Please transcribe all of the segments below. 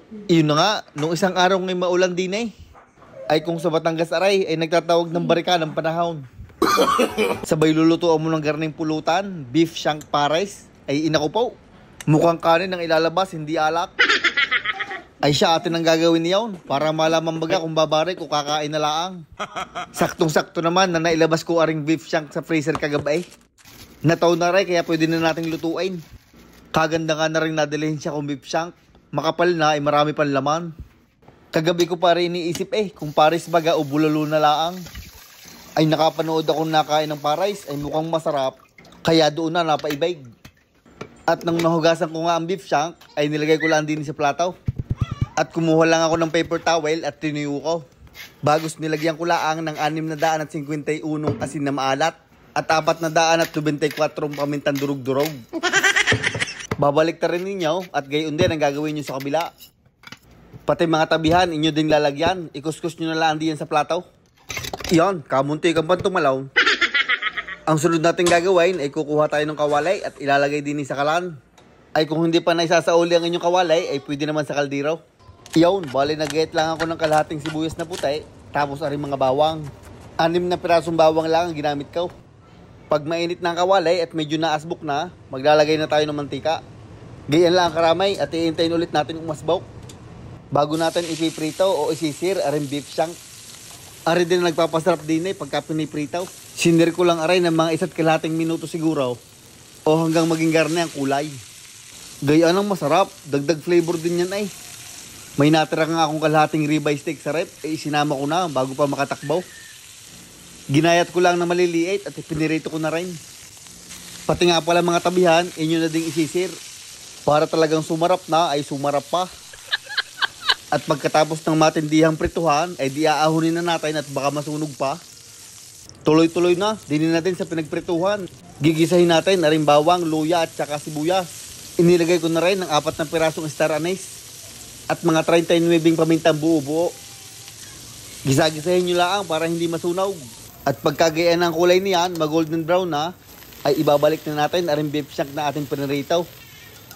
Iyon na nga, nung isang araw ngay maulan din ay kung sa Batangas aray ay nagtatawag ng barika ng panahon. Sabay lulutuan mo ng garning pulutan, beef shank pares, ay inako po. Mukhang kanin ang ilalabas, hindi alak. Ay siya atin ang gagawin niyaon para malaman baga kung babarik o kakain na laang. Saktong-sakto naman na nailabas ko aring beef shank sa freezer kagabay. Nataw na rin kaya pwede na nating lutuin. Kaganda nga na rin nadalihin siya kung beef shank. Makapal na ay marami pang laman. Kagabi ko pa rin iniisip kung pares baga o bulalo na laang. Ay nakapanood akong nakain ng pares ay mukhang masarap. Kaya doon na napaibig. At nang nahugasan ko nga ang beef shank ay nilagay ko lang din sa plataw. At kumuha lang ako ng paper towel at tinuyo ko. Bagos nilagyan ko laang ng 651 asin na maalat. At 424 pamintang durog-durog. Babalik ta rin ninyo at gayon din ang gagawin nyo sa kabila. Pati mga tabihan, inyo din lalagyan. Ikuskus nyo na lang diyan sa plataw. Iyan, kamunti kang pantumalaw. Ang sunod natin gagawin ay kukuha tayo ng kawalay at ilalagay din sa kalan. Ay kung hindi pa naisasauli ang inyong kawalay, ay pwede naman sa kaldero. Iyon, bali nag-get lang ako ng kalahating sibuyas na puti, tapos aring mga bawang. 6 na pirasong bawang lang ang ginamit ko. Pag mainit na ang kawalay at medyo naasbok na, maglalagay na tayo ng mantika. Gayan lang ang karamay at iintayin ulit natin umasbok. Bago natin ipiprito o isisir, aring beef shank. Ari din nagpapasarap din pagka piniprito. Sinir ko lang aray ng mga 1.5 minuto siguro o hanggang maging garne ang kulay. Gayaan ang masarap, dagdag flavor din yan May natira nga akong kalahating ribeye steak sa rep, isinama ko na bago pa makatakbaw. Ginayat ko lang na maliliit at ipinirito ko na rin. Pati nga pala mga tabihan, inyo na ding isisir. Para talagang sumarap na ay sumarap pa. At pagkatapos ng matindihang prituhan, ay di aahunin na natin at baka masunog pa. Tuloy-tuloy na, dinin natin sa pinagprituhan. Gigisahin natin na rin bawang, luya at saka sibuyas. Inilagay ko na rin ng 4 na pirasong star anise at mga 39 pamintang buo-buo. Gisa-gisahin nyo lang para hindi masunog. At pagkagayaan ng kulay niyan, mag-golden brown na, ay ibabalik na natin aring beef shank na ating pinirito.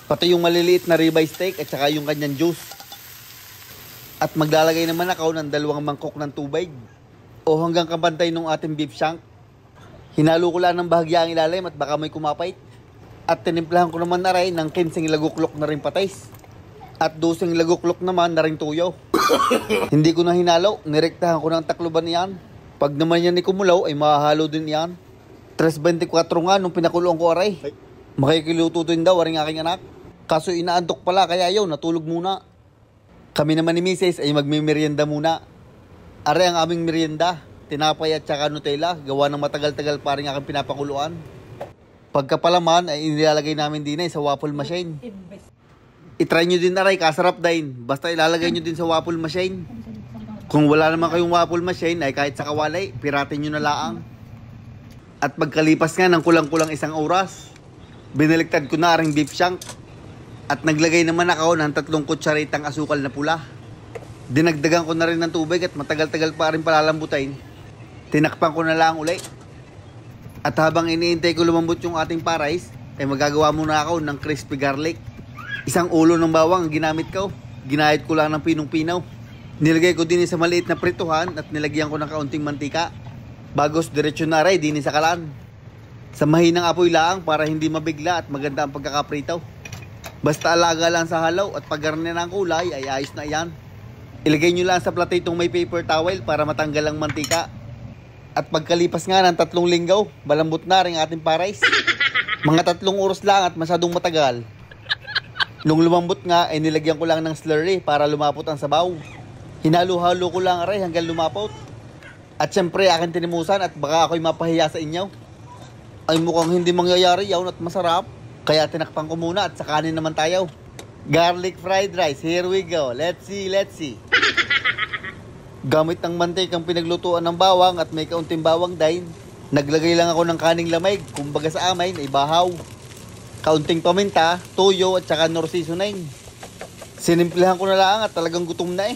Pati yung maliliit na ribeye steak at saka yung kanyang juice. At maglalagay naman ako ng 2 mangkok ng tubig o hanggang kapantay ng ating beef shank. Hinalo ko lang ng bahagya ang ilalim at baka may kumapait. At tinimplahan ko naman na rin ng 15 laguklok na rin patis. At 12 laguklok naman na rin tuyo. Hindi ko na hinalo, nirektahan ko ng takloban niyan. Pag naman yan ni kumulaw ay mahahalo din yan. 3.24 nga nung pinakuloan ko aray. Makikiluto din daw aring aking anak. Kaso inaantok pala kaya ayaw natulog muna. Kami naman ni Mrs. ay magmimerienda muna. Are ang aming merienda, tinapay at saka Nutella, gawa ng matagal-tagal pa rin aking pinapakuluan. Pagkapalaman ay inilalagay namin din sa waffle machine. I-try nyo din aray, kasarap din. Basta ilalagay nyo din sa waffle machine. Kung wala naman kayong waffle machine ay kahit sa kawalay, piratin nyo na laang. At pagkalipas nga ng kulang-kulang 1 oras, binaliktad ko na aring beef shank. At naglagay naman ako ng 3 kutsaritang asukal na pula. Dinagdagan ko na rin ng tubig at matagal-tagal pa rin palalambutin. Tinakpan ko na lang uli. At habang iniintay ko lumambot yung ating pares, ay magagawa muna ako ng crispy garlic. 1 ulo ng bawang ang ginamit ko. Ginahit ko lang ng pinong-pinaw. Nilagay ko din sa maliit na prituhan at nilagyan ko ng kaunting mantika. Bagos diretsyo na rin din sa kalan. Sa mahinang apoy lang para hindi mabigla at maganda ang pagkakaprito. Basta alaga lang sa halaw at paggarne ng kulay ay ayos na yan. Ilagay nyo lang sa platitong may paper towel para matanggal ang mantika. At pagkalipas nga ng 3 linggaw, balambot na rin ating pares. Mga 3 oras lang at masyadong matagal. Nung lumambot nga ay nilagyan ko lang ng slurry para lumapot ang sabaw. Hinalo-halo ko lang aray hanggang lumapot. At syempre aking tinimusan at baka ako'y mapahiya sa inyo. Ay mukhang hindi mangyayari yawn at masarap. Kaya tinakpan ko muna at sa kanin naman tayo. Garlic fried rice, here we go. Let's see, let's see. Gamit ng mantikang pinaglutuan ng bawang at may kaunting bawang din. Naglagay lang ako ng kaning lamig, kumbaga sa amin ay bahaw. Kaunting paminta, toyo at saka nor seasoning. Sinimplihan ko na lang at talagang gutom na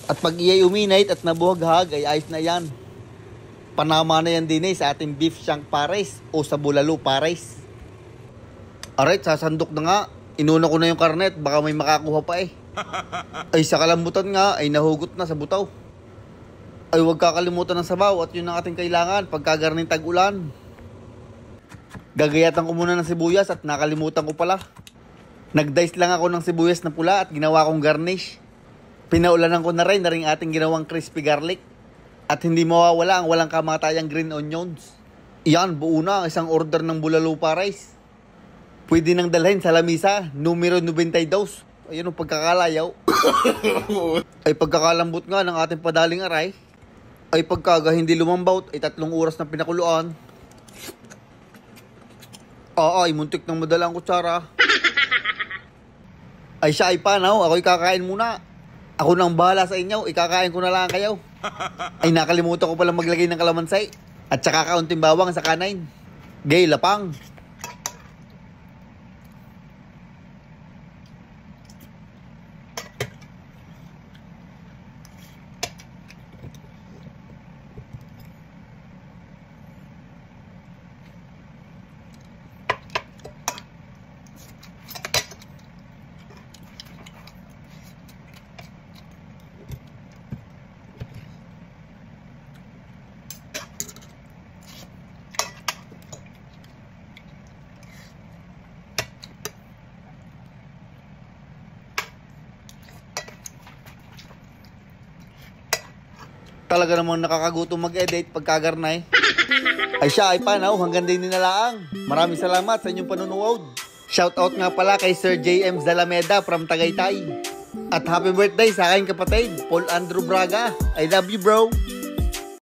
At pag iyay uminait at nabuhaghag ay ayos na yan. Panama na yan din sa ating beef shank pares o sa bulalo pares. Alright, sasandok na nga. Inuna ko na yung karnet, baka may makakuha pa Ay sa kalambutan nga ay nahugot na sa butaw. Ay huwag kakalimutan ng sabaw at yun ang ating kailangan pagkagarning tag-ulan. Gagayatan ko muna ng sibuyas at nakalimutan ko pala. Nag-dice lang ako ng sibuyas na pula at ginawa kong garnish. Pinaulanan ko na rin ating ginawang crispy garlic. At hindi mawawala ang walang kamatayang green onions. Iyan, buo na ang isang order ng bulalo pares. Pwede nang dalhin sa lamisa, numero 92. Ayun ang pagkakalayaw. Ay pagkakalambot nga ng ating padaling aray. Ay pagkaga hindi lumambot, ay 3 oras na pinakuluan. Ay muntik ng madala ang kutsara. Ay siya ay panaw, ako'y kakain muna. Ako nang bahala sa inyo, ikakain ko na lang kayo. Ay nakalimutan ko palang maglagay ng kalamansi. At saka kaunting bawang sa kanain. Gay, lapang. Talaga namang nakakagutom mag-edit pagkagarnay. Ay siya ay panaw, hanggang din nilalaang. Maraming salamat sa inyong panunood. Shoutout nga pala kay Sir JM Zalameda from Tagaytay. At happy birthday sa aking kapatid, Paul Andrew Braga. I love you bro.